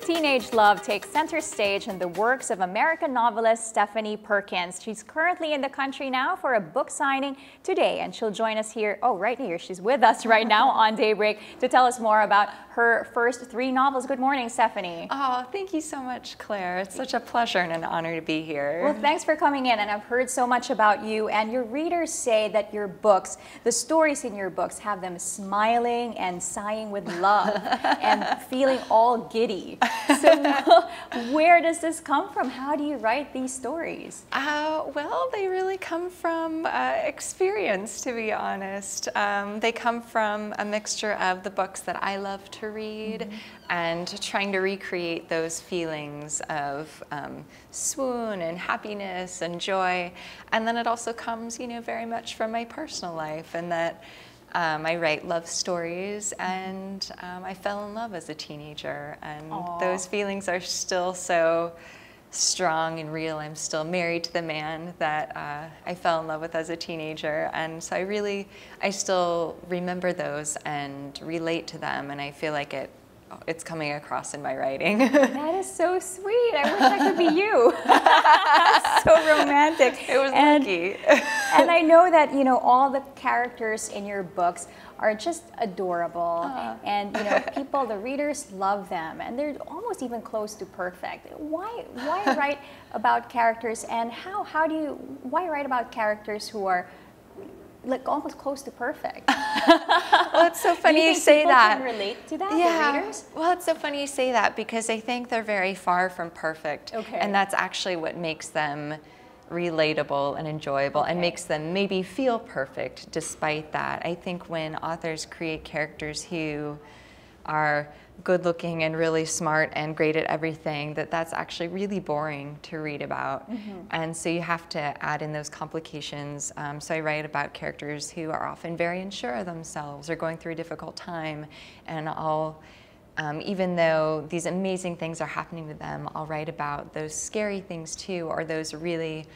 Teenage love takes center stage in the works of American novelist Stephanie Perkins. She's currently in the country now for a book signing today, and she'll join us here, right here, she's with us right now on Daybreak to tell us more about her first 3 novels. Good morning, Stephanie. Oh, thank you so much, Claire. It's such a pleasure and an honor to be here. Well, thanks for coming in, and I've heard so much about you, and your readers say that your books, the stories in your books, have them smiling and sighing with love and feeling all giddy. So where does this come from? How do you write these stories? Well, they really come from experience, to be honest. They come from a mixture of the books that I love to read and trying to recreate those feelings of swoon and happiness and joy. And then it also comes, very much from my personal life, and that I write love stories, and I fell in love as a teenager, and those feelings are still so strong and real. I'm still married to the man that I fell in love with as a teenager, and so I still remember those and relate to them, and I feel like it's coming across in my writing. That is so sweet. I wish I could be you. So romantic. It was lucky. And I know that, all the characters in your books are just adorable. And, the readers love them. And they're almost even close to perfect. Why write about characters, and why write about characters who are like almost close to perfect? Well, it's so funny you say that. Can relate to that, the readers? Well, it's so funny you say that, because I think they're very far from perfect. Okay. And that's actually what makes them relatable and enjoyable and makes them maybe feel perfect despite that. I think when authors create characters who are good looking and really smart and great at everything, that's actually really boring to read about. And so you have to add in those complications. So I write about characters who are often very unsure of themselves or going through a difficult time, and even though these amazing things are happening to them, I'll write about those scary things too, or those really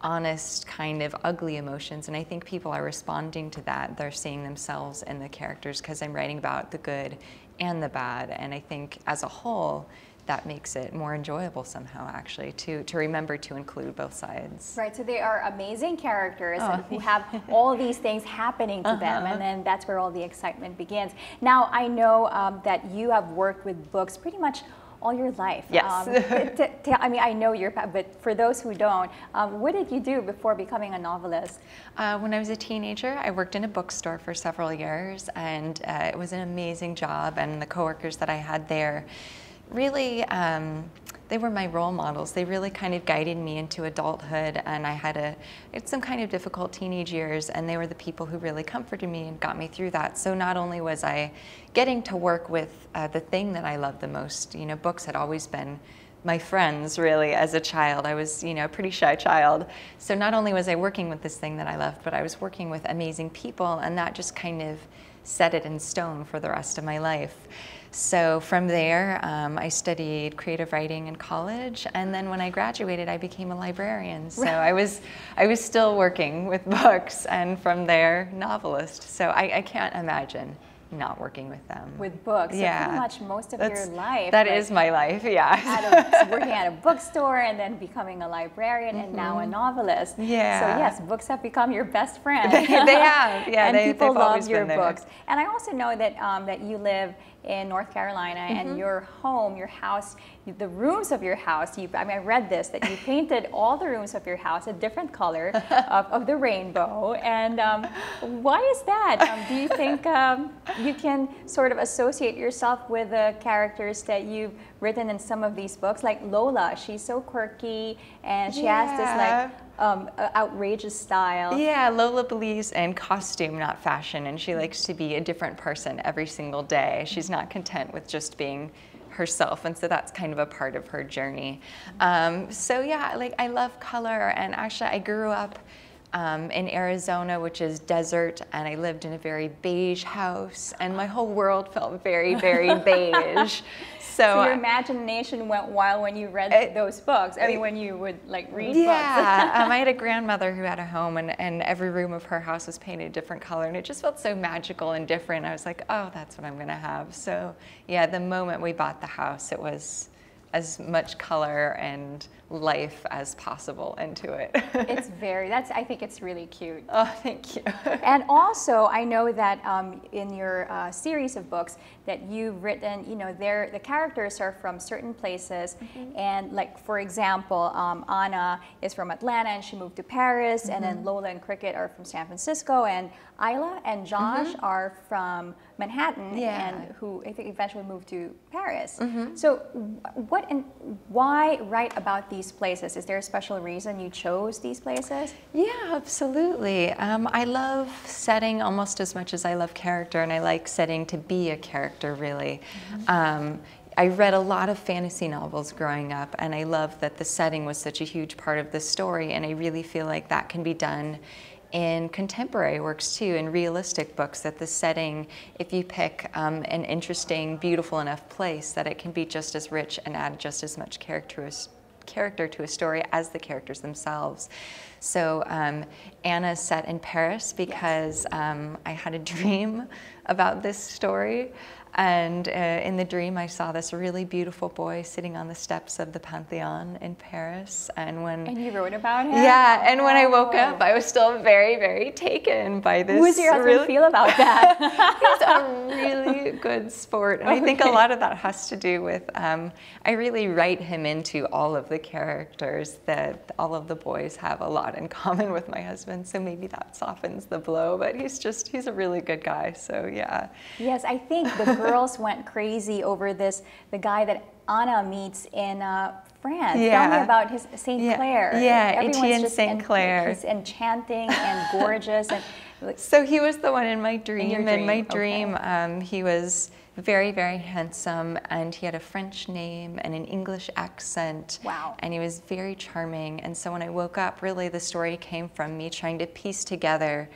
honest, kind of ugly emotions. And I think people are responding to that. They're seeing themselves in the characters because I'm writing about the good and the bad. And I think as a whole, that makes it more enjoyable somehow, actually, to remember to include both sides. Right, so they are amazing characters who have all these things happening to them, and then that's where all the excitement begins. Now, I know that you have worked with books pretty much all your life. Yes. I know but for those who don't, what did you do before becoming a novelist? When I was a teenager, I worked in a bookstore for several years, and it was an amazing job, and the coworkers that I had there really, they were my role models. They really kind of guided me into adulthood, and I had some kind of difficult teenage years, and they were the people who really comforted me and got me through that. So not only was I getting to work with the thing that I loved the most, books had always been my friends, really, as a child. I was, a pretty shy child. So not only was I working with this thing that I loved, but I was working with amazing people, and that just kind of set it in stone for the rest of my life. So from there, I studied creative writing in college, and then when I graduated, I became a librarian. So I was still working with books, and from there, novelist. So I can't imagine not working with them. With books, yeah. So pretty much most of your life. That is my life, yeah. Working at a bookstore, and then becoming a librarian, and now a novelist. Yeah. So yes, books have become your best friend. They have, yeah. And people love your there. books. And I also know that that you live in North Carolina, and your home, your house, the rooms of your house, I read this, that you painted all the rooms of your house a different color of the rainbow. And why is that? Do you think you can sort of associate yourself with the characters that you've written in some of these books? Like Lola, she's so quirky, and she has this outrageous style. Yeah, Lola believes in costume, not fashion, and she likes to be a different person every single day. She's not content with just being herself, and so that's kind of a part of her journey. So yeah, I love color, and actually I grew up in Arizona, which is desert, and I lived in a very beige house, and my whole world felt very, very beige. So your imagination went wild when you read those books. I mean, when you would like read books. Yeah, I had a grandmother who had a home, and every room of her house was painted a different color, and it just felt so magical and different. I was like, oh, that's what I'm going to have. So yeah, the moment we bought the house, it was as much color and life as possible into it. I think it's really cute. Oh, thank you. And also, I know that in your series of books that you've written, you know, the characters are from certain places, and like, for example, Anna is from Atlanta and she moved to Paris, and then Lola and Cricket are from San Francisco, and Isla and Josh are from Manhattan, and who I think eventually moved to Paris. So what and why write about these places? Is there a special reason you chose these places? Yeah, absolutely. I love setting almost as much as I love character, and I like setting to be a character, really. I read a lot of fantasy novels growing up, and I love that the setting was such a huge part of the story, and I really feel like that can be done in contemporary works too, in realistic books, that the setting, if you pick an interesting, beautiful enough place, that it can be just as rich and add just as much character to a story as the characters themselves. So Anna's set in Paris because I had a dream about this story. And in the dream, I saw this really beautiful boy sitting on the steps of the Pantheon in Paris. And you wrote about him? Yeah, and when I woke up, I was still very, very taken by this. How does your husband feel about that? He's a really good sport. And I think a lot of that has to do with, I really write him into all of the characters, that all of the boys have a lot in common with my husband. So maybe that softens the blow, but he's a really good guy, so yeah. Yes, I think the girls went crazy over the guy that Anna meets in France. Yeah. Tell me about his St. Clair. Yeah, Everyone's Etienne just St. Clair. He's enchanting and gorgeous. And so he was the one in my dream. In my dream, he was very, very handsome, and he had a French name and an English accent. Wow. And he was very charming. And so when I woke up, really the story came from me trying to piece together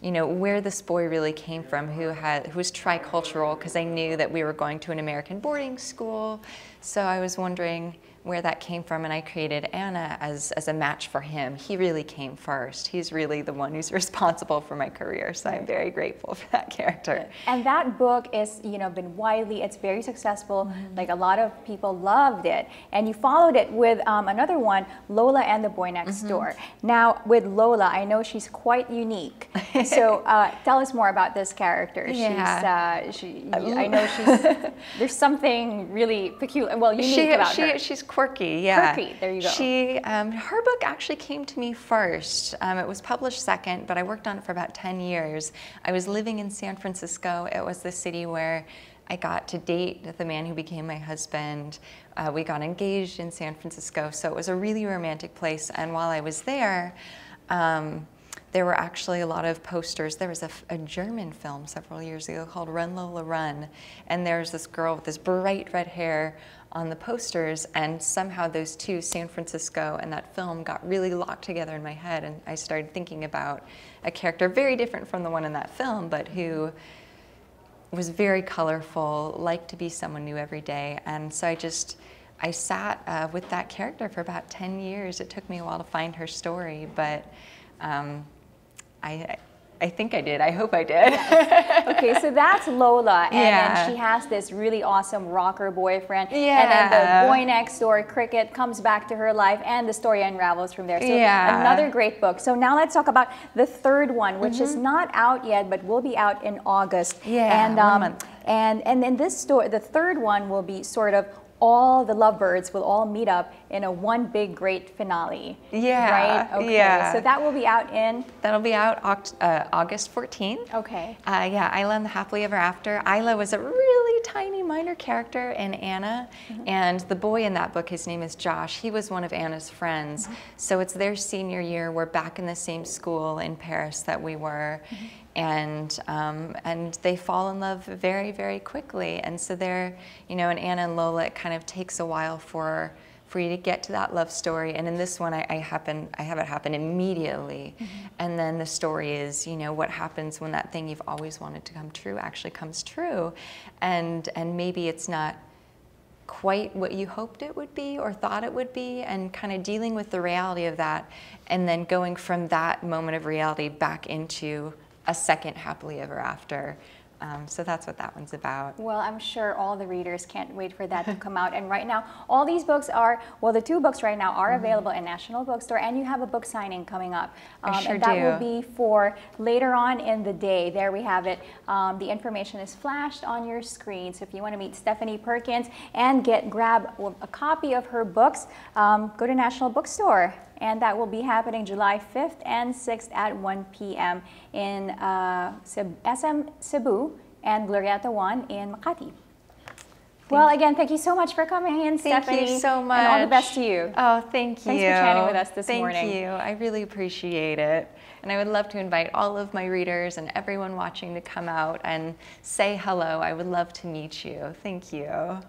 you know, where this boy really came from, who was tricultural, because I knew that we were going to an American boarding school. So I was wondering where that came from, and I created Anna as a match for him. He really came first. He's really the one who's responsible for my career, so I'm very grateful for that character. And that book is, you know, been it's very successful. Like, a lot of people loved it. And you followed it with another one, Lola and the Boy Next Door. Now, with Lola, I know she's quite unique. So tell us more about this character. Yeah. I know there's something really peculiar, unique about her. She's quirky, yeah. Quirky, there you go. Her book actually came to me first. It was published second, but I worked on it for about 10 years. I was living in San Francisco. It was the city where I got to date the man who became my husband. We got engaged in San Francisco, so it was a really romantic place. And while I was there, there were actually a lot of posters. There was a German film several years ago called Run Lola Run, and there's this girl with this bright red hair on the posters, and somehow those two, San Francisco and that film, got really locked together in my head, and I started thinking about a character very different from the one in that film, but who was very colorful, liked to be someone new every day. And so I sat with that character for about 10 years. It took me a while to find her story, but I think I did. I hope I did. Yes. Okay, so that's Lola, and then she has this really awesome rocker boyfriend, and then the boy next door, Cricket, comes back to her life, and the story unravels from there. So another great book. So now let's talk about the third one, which is not out yet, but will be out in August. Yeah, and 1 month. And then this story, the third one, will be sort of all the lovebirds will all meet up in a one big great finale. Yeah. Right? Okay. Yeah. So that will be out in? That'll be out August 14th. Okay. Yeah, Isla and the Happily Ever After. Isla was a really tiny minor character in Anna, and the boy in that book, his name is Josh. He was one of Anna's friends. So it's their senior year. We're back in the same school in Paris that we were. And they fall in love very, very quickly. And so they're, you know, in Anna and Lola, it kind of takes a while for for you to get to that love story. And in this one, I have it happen immediately. And then the story is, you know, what happens when that thing you've always wanted to come true actually comes true. And maybe it's not quite what you hoped it would be or thought it would be, and kind of dealing with the reality of that, and then going from that moment of reality back into a second happily ever after. So that's what that one's about. Well, I'm sure all the readers can't wait for that to come out. And right now, all these books are, well, the 2 books right now are available in National Bookstore, and you have a book signing coming up. I sure and that do. will be for later on in the day. There we have it. The information is flashed on your screen. So if you want to meet Stephanie Perkins and grab a copy of her books, go to National Bookstore. And that will be happening July 5th and 6th at 1 p.m. in SM Cebu and Glorieta 1 in Makati. Well, again, thank you so much for coming in, Stephanie. Thank you so much. And all the best to you. Oh, thank you. Thanks for chatting with us this morning. Thank you. I really appreciate it. And I would love to invite all of my readers and everyone watching to come out and say hello. I would love to meet you. Thank you.